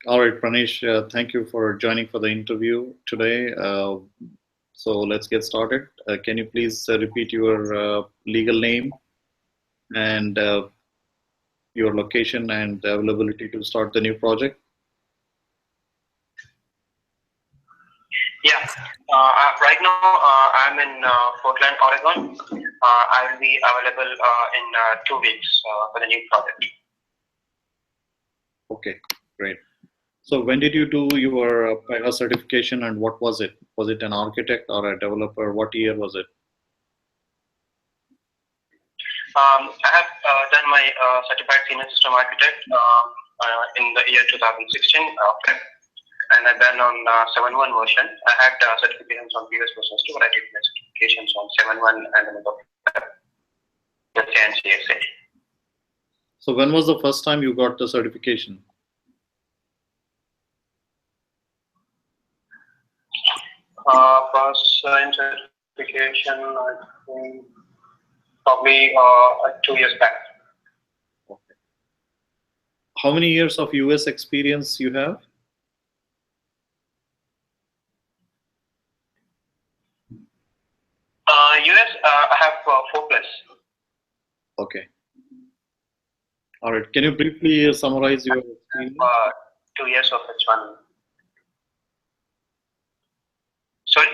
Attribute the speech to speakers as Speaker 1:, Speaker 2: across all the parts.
Speaker 1: All right, Praneeth, thank you for joining for the interview today. So let's get started. Can you please repeat your legal name and your location and availability to start the new project?
Speaker 2: Yeah. Right now, I'm in Portland, Oregon. I will be available in 2 weeks for the new project.
Speaker 1: Okay, great. So when did you do your PEGA certification and what was it? Was it an architect or a developer? What year was it?
Speaker 2: I have done my certified senior system architect in the year 2016, and I've done on 7.1 version. I had certifications on previous versions too, but I did my certifications on 7.1 and then the CSA.
Speaker 1: So when was the first time you got the certification?
Speaker 2: First certification, I think probably 2 years back.
Speaker 1: Okay. How many years of US experience you have?
Speaker 2: US, I have 4+.
Speaker 1: Okay. All right. Can you briefly summarize your experience?
Speaker 2: 2 years of H1. Sorry?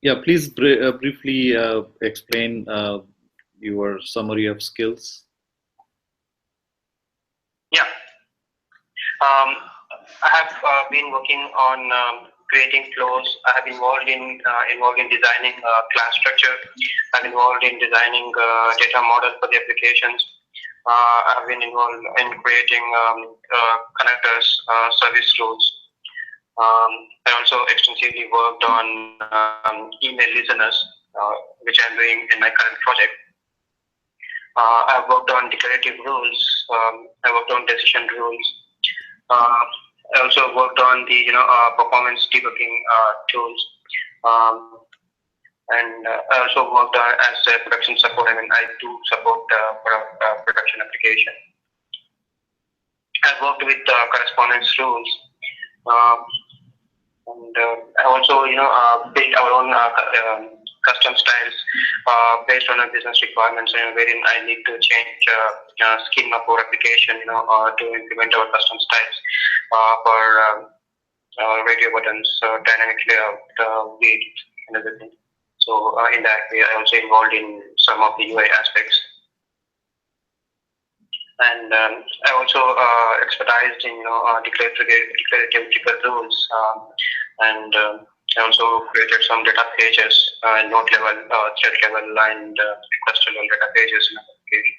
Speaker 1: Yeah, please briefly explain your summary of skills.
Speaker 2: Yeah. I have been working on creating flows. I have involved in designing class structure. I'm involved in designing data model for the applications. I've been involved in creating connectors, service rules. I also extensively worked on email listeners, which I'm doing in my current project. I've worked on declarative rules. I worked on decision rules. I also worked on the performance debugging tools, and I also worked as a production support. I mean, I do support production application. I've worked with correspondence rules, and I also built our own custom styles based on a business requirements, wherein I need to change skin of our application, to implement our custom styles for radio buttons, dynamic layout, width, and everything. So in that way, I also involved in some of the UI aspects. And I also expertised in declarative trigger rules, and I also created some data pages, node level, thread level, and request level data pages in application.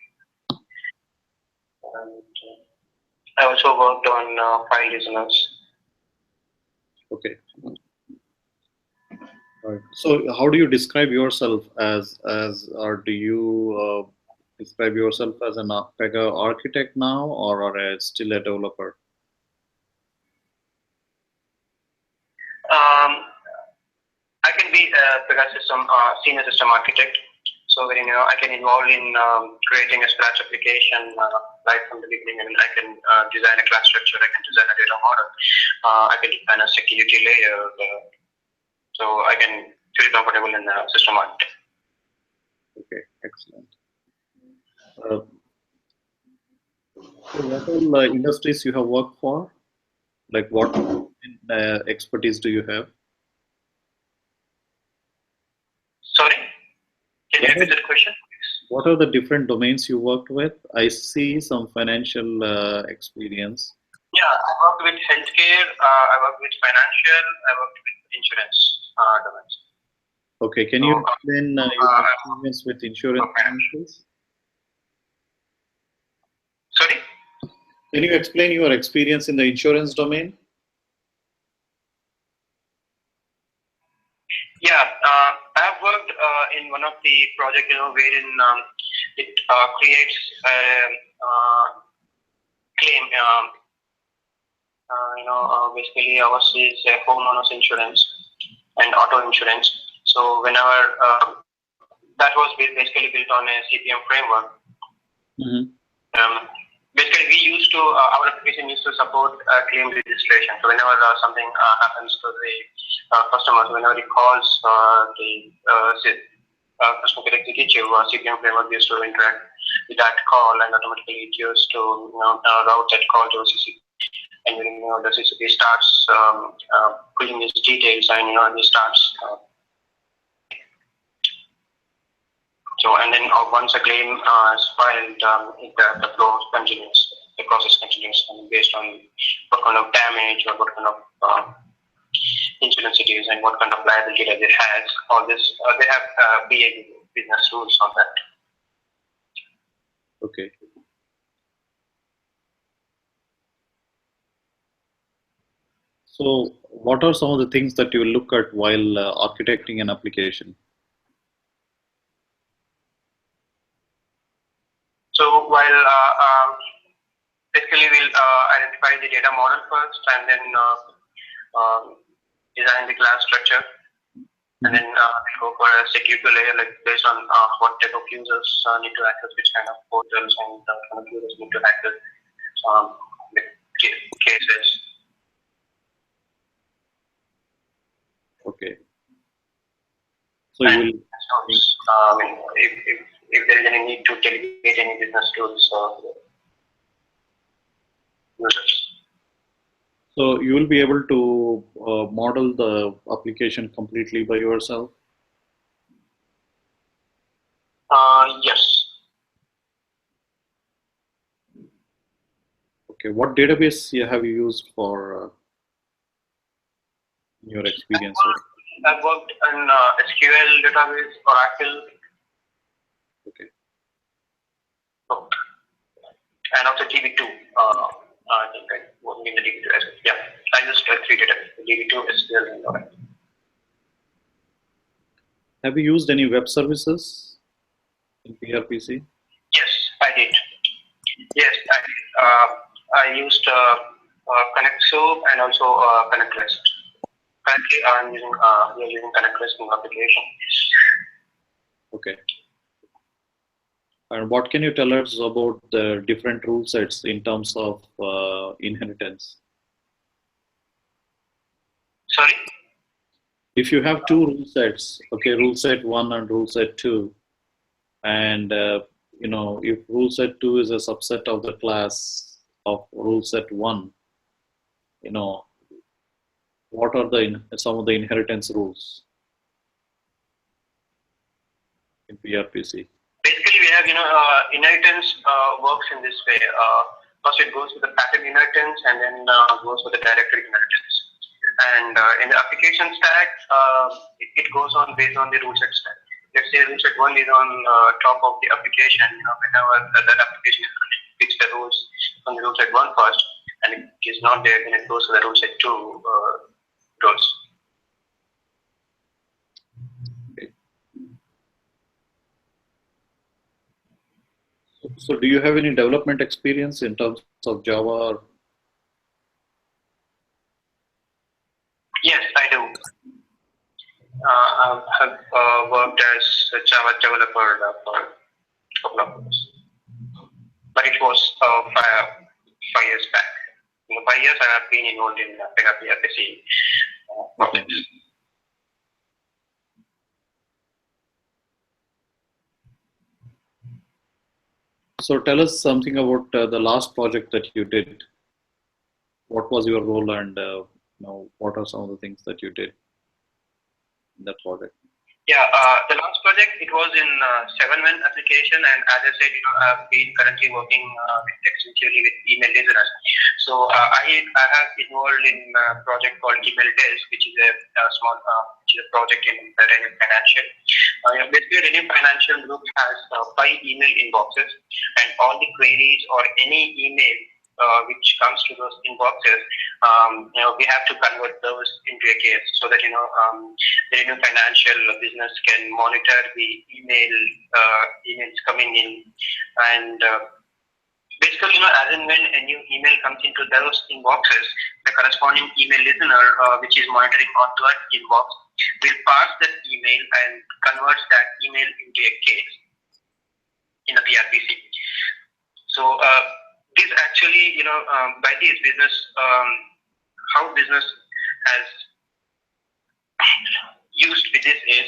Speaker 2: And I also worked on file listeners.
Speaker 1: Okay. All right. So how do you describe yourself as or do you describe yourself as an PEGA architect now, or still a developer?
Speaker 2: I can be a PEGA system senior system architect. So when I can involve in creating a scratch application right from the beginning. I mean, I can design a class structure. I can design a data model. I can design a security layer. So I can feel comfortable in the system architect.
Speaker 1: Okay, excellent. So what all industries you have worked for? Like what expertise do you have?
Speaker 2: Sorry, can you repeat the question?
Speaker 1: What are the different domains you worked with? I see some financial experience.
Speaker 2: Yeah, I worked with healthcare. I worked with financial. I worked with insurance domains.
Speaker 1: Okay, can you explain your experience with insurance financials?
Speaker 2: Sorry?
Speaker 1: Can you explain your experience in the insurance domain?
Speaker 2: Yeah, I have worked in one of the projects, wherein it creates a claim. Basically ours is homeowners insurance and auto insurance. So whenever that was basically built on a CPM framework.
Speaker 1: Mm-hmm.
Speaker 2: Basically, we used to our application needs to support claim registration. So whenever something happens to the customer, whenever he calls the customer care executive, CPM framework used to interact with that call, and automatically it used to route that call to CCP. And when the CCP starts pulling his details, and he starts. And then once a claim is filed, the flow continues, the process continues, and based on what kind of damage or what kind of insurance it is and what kind of liability that it has. All this, they have BA business rules on that.
Speaker 1: Okay. So, what are some of the things that you look at while architecting an application?
Speaker 2: So, while basically we'll identify the data model first, and then design the class structure, and then we'll go for a security layer, like based on what type of users need to access which kind of portals, and what kind of users need to access the cases.
Speaker 1: Okay. So you will.
Speaker 2: If there is any need to delegate any business tools users.
Speaker 1: So you will be able to model the application completely by yourself?
Speaker 2: Yes.
Speaker 1: Okay. What database have you used for your experience?
Speaker 2: I've worked on SQL database, Oracle.
Speaker 1: Okay.
Speaker 2: Oh. And also DB2. I think I worked in the DB2 as well. Yeah, I used 3 databases: DB2, SQL, and Oracle.
Speaker 1: Have you used any web services in PRPC?
Speaker 2: Yes, I did. Yes, I used Connect Soup and also Connect List. Currently, we are using Connect List in application.
Speaker 1: Okay. And what can you tell us about the different rule sets in terms of inheritance?
Speaker 2: Sorry?
Speaker 1: If you have 2 rule sets, okay, rule set 1 and rule set 2, and if rule set 2 is a subset of the class of rule set 1, what are some of the inheritance rules in PRPC?
Speaker 2: Basically, we have inheritance works in this way. First, it goes with the pattern inheritance, and then goes with the directory inheritance. And in the application stack, it goes on based on the rule set stack. Let's say rule set 1 is on top of the application. Whenever that application is going to fix the rules on the rule set 1 first, and if it is not there, then it goes to the rule set 2 rules.
Speaker 1: Okay. So do you have any development experience in terms of Java?
Speaker 2: Yes, I do. I have worked as a Java developer for a couple of years, but it was 5 years back. In 5 years, I have been involved in PRPC projects.
Speaker 1: So tell us something about the last project that you did. What was your role, and what are some of the things that you did in that project?
Speaker 2: Yeah, the last project, it was in 7-man application, and as I said, I've been currently working extensively with email listeners. So I have involved in a project called Email Desk, which is a small project in Praneeth Financial. Basically, Praneeth Financial Group has 5 email inboxes, and all the queries or any email which comes to those inboxes, we have to convert those into a case so that the financial business can monitor the emails coming in, and basically, as and when a new email comes into those inboxes, the corresponding email listener, which is monitoring on that inbox, will parse that email and converts that email into a case in the PRPC. So this actually, by this business, how business has used with this is,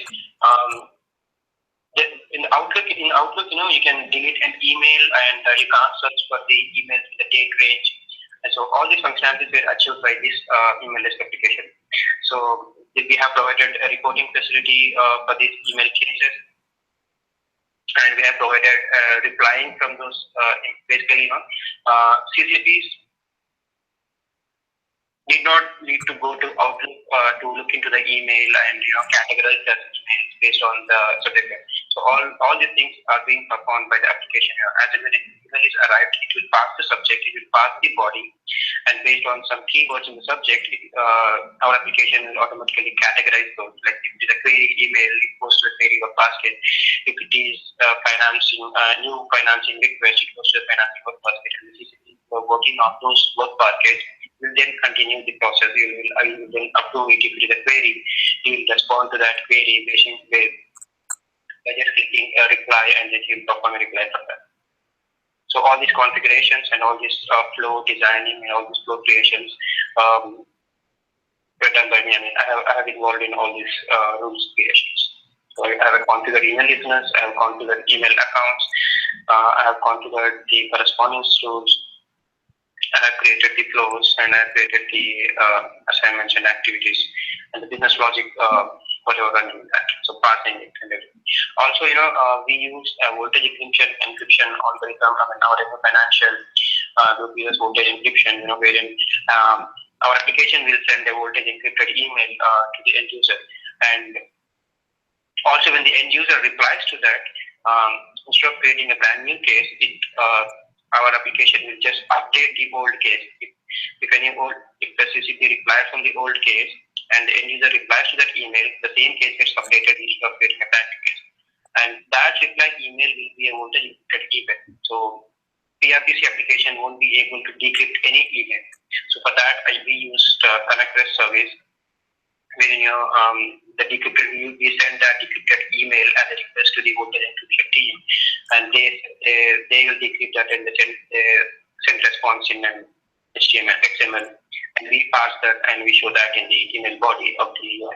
Speaker 2: in Outlook, you can delete an email and you can't search for the emails in the date range. And so all these functionalities were achieved by this email desk application. So we have provided a reporting facility for these email cases, and we have provided replying from those basically, CCPs did not need to go to Outlook to look into the email and categorize the emails based on the subject line. So all these things are being performed by the application. As when an email is arrived, it will pass the subject, it will pass the body, and based on some keywords in the subject, our application will automatically categorize those. Like if it is a query email, it goes to the query work basket. If it is new financing request, it goes to the financing work basket. And the CCP working on those work baskets will then continue the process. You will then approve it if it is a query. You will respond to that query by just clicking a reply, and then you will perform a reply from that. So all these configurations and all this flow designing and all these flow creations were done by me. I mean, I have involved in all these rules creations. So I have configured email listeners, I have configured email accounts, I have configured the correspondence rules, I have created the flows, and I have created the assignments and activities, and the business logic, whatever running that. So passing it and everything. Also, we use voltage encryption algorithm. I mean, our financial will use voltage encryption, wherein our application will send a voltage encrypted email to the end user, and also when the end user replies to that, instead of creating a brand new case, our application will just update the old case. If the CCP replies from the old case and the end user replies to that email, the same case gets updated instead of creating a brand new case. And that reply email will be a voltage encrypted email. So PRPC application won't be able to decrypt any email. So for that, we used Connect REST service, wherein we send that decrypted email as a request to the voltage encryption team, and they will decrypt that and send response in an HTML, XML, and we pass that and we show that in the email body of the UI.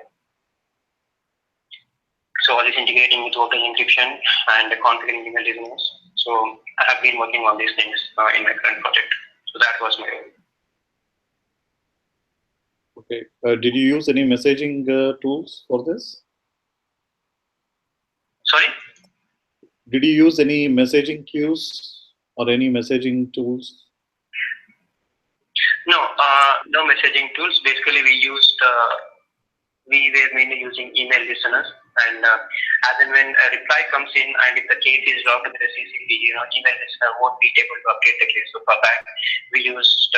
Speaker 2: So all this integrating with voltage encryption and configuring email listeners. So I have been working on these things in my current project. So that was my role.
Speaker 1: Okay. Did you use any messaging tools for this?
Speaker 2: Sorry?
Speaker 1: Did you use any messaging queues or any messaging tools?
Speaker 2: No, no messaging tools. Basically, we were mainly using email listeners, and as and when a reply comes in, and if the case is logged with the CCP, email listener won't be able to update the case. So for that, we used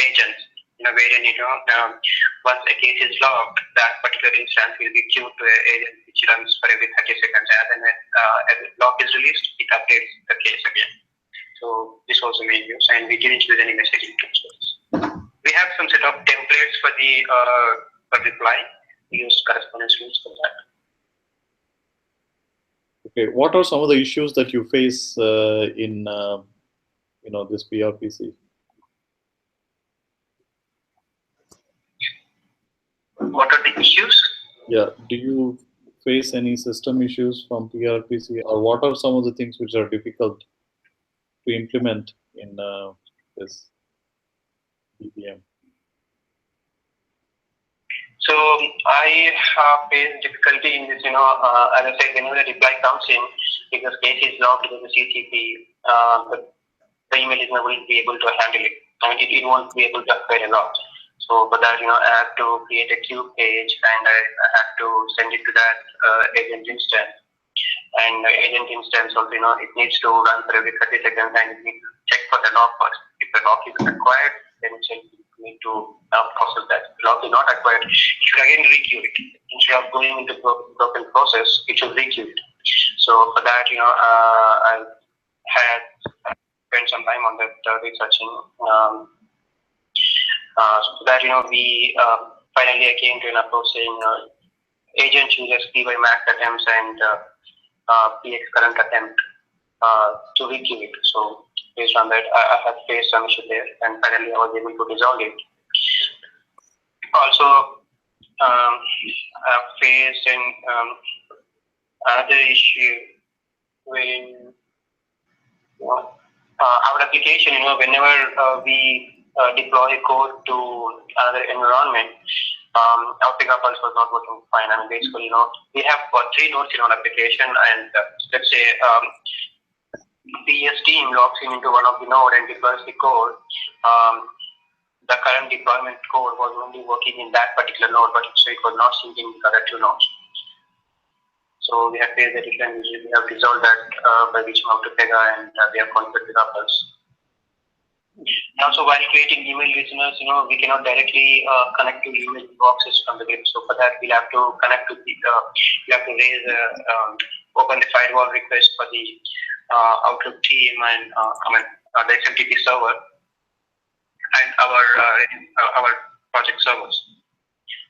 Speaker 2: agents. Wherein once a case is logged, that particular instance will be queued to an agent which runs for every 30 seconds. As and when a log is released, it updates the case again. So this was the main use, and we didn't use any messaging tools for this. We have some set of templates for the reply. We use correspondence rules for that.
Speaker 1: Okay, what are some of the issues that you face in this PRPC?
Speaker 2: What are the issues?
Speaker 1: Yeah, do you face any system issues from PRPC, or what are some of the things which are difficult to implement in this BPM?
Speaker 2: So I face difficulty in this, as I said, whenever the reply comes in, because case is logged with the CCP, the email listener will be able to handle it. I mean, it won't be able to acquire a lot. So for that, I have to create a queue page, and I have to send it to that agent instance. And agent instance also, it needs to run for every 30 seconds, and it needs to check for the log first. If the log is acquired, then it need to process that. If the log is not acquired, it should again requeue it. Instead of going into broken process, it should requeue it. So for that, I had spent some time on that researching. So that we finally I came to an approach saying agent uses PY max attempts and PX current attempt to requeue it. So based on that, I have faced some issue there, and finally I was able to resolve it. Also, I have faced another issue when our application, whenever we deploy code to another environment, our pickup pulse was not working fine. I mean, basically, we have three nodes in our application, and let's say PS team logs in into one of the node and deploys the code. The current deployment code was only working in that particular node, but so it was not syncing with other two nodes. So we have faced that issue, and we have resolved that by reaching out to Pega, and we have configured with others. Also, while creating email listeners, we cannot directly connect to email boxes from the grid. So for that, we'll have to connect to we'll have to raise open the firewall request for the Outlook team and the XMTP server and our project servers.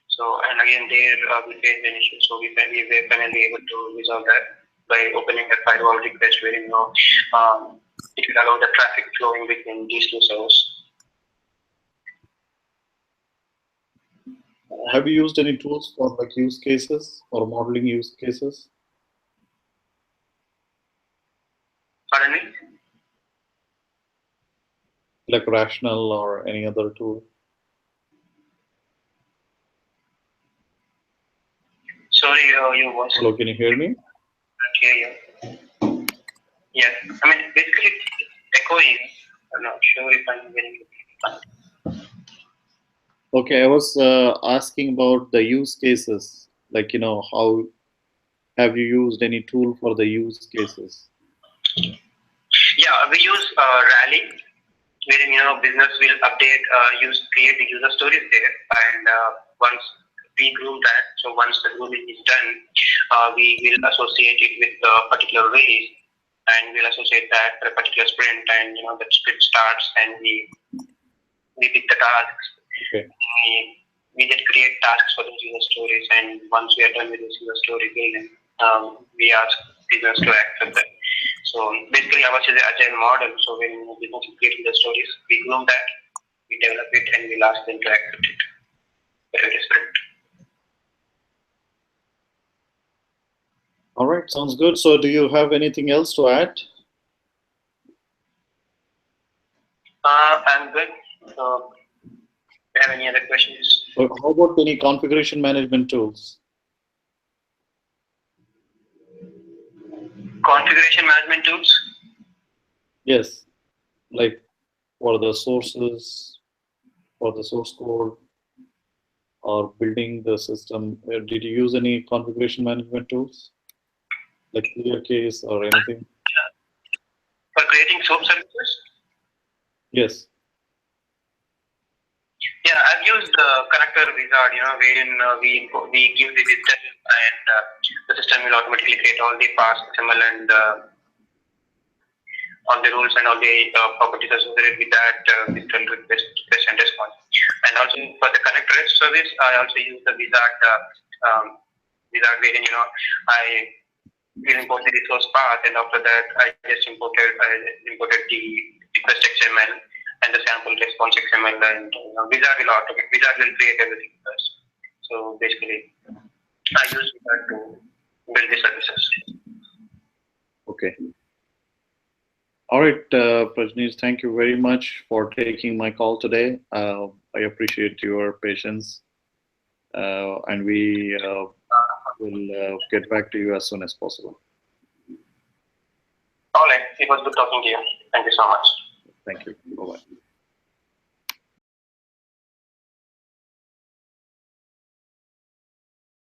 Speaker 2: So, and again, there we faced an issue. So we were finally able to resolve that by opening a firewall request where it will allow the traffic flowing between these two servers.
Speaker 1: Have you used any tools for like use cases or modeling use cases?
Speaker 2: Pardon me?
Speaker 1: Like Rational or any other tool?
Speaker 2: Sorry, your voice.
Speaker 1: Hello, can you hear me?
Speaker 2: Can't hear you. Yeah, I mean, basically it's echoing. I'm not sure if I'm getting it.
Speaker 1: Okay, I was asking about the use cases. Like, how have you used any tool for the use cases?
Speaker 2: Yeah, we use Rally, wherein business will update, create the user stories there, and once we groom that, so once the grooming is done, we will associate it with a particular release, and we'll associate that for a particular sprint, and the sprint starts, and we pick the tasks.
Speaker 1: Okay.
Speaker 2: We just create tasks for those user stories, and once we are done with those user story building, we ask business to accept them. So basically, ours is an agile model. So when business create user stories, we groom that, we develop it, and we'll ask them to accept it for every sprint.
Speaker 1: All right, sounds good. So do you have anything else to add?
Speaker 2: I'm good. So, do you have any other questions?
Speaker 1: Or how about any configuration management tools?
Speaker 2: Configuration management tools?
Speaker 1: Yes, like for the sources, for the source code, or building the system. Did you use any configuration management tools? Like ClearCase or anything?
Speaker 2: For creating SOAP services?
Speaker 1: Yes.
Speaker 2: Yeah, I've used the connector wizard, wherein we give the system, and the system will automatically create all the paths, XML, and all the rules and all the properties associated with that system request and response. And also for the connect REST service, I also use the wizard wherein I will import the resource path, and after that I just imported the request XML and the sample response XML, and wizard will create everything first. So basically, I use wizard to build the services.
Speaker 1: Okay. All right, Praneeth, thank you very much for taking my call today. I appreciate your patience, and we will get back to you as soon as possible.
Speaker 2: All right, it was good talking to you. Thank you so much.
Speaker 1: Thank you. Bye-bye.